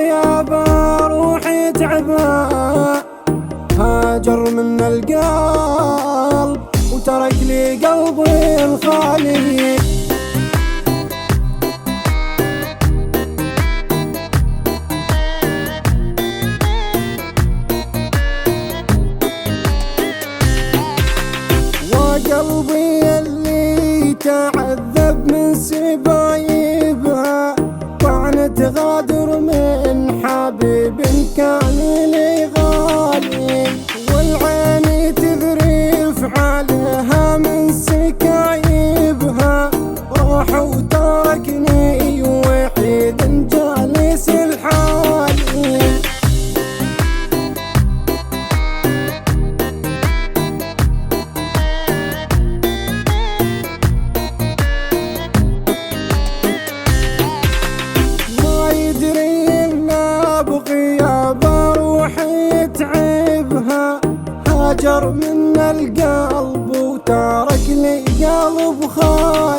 بغيابه روحي تعبها، هاجر من القلب وترك لي قلبي الخالي. وقلبي اللي تعذب من سبايبها، طعنت غادر من حبيب كان لي غالي، والعين تذرف عليها من سكايبها، روح وتركني وحيد جالس الحالي. بغيابه روحي تعبها، هاجر من القلب وترك لي قلب خالي.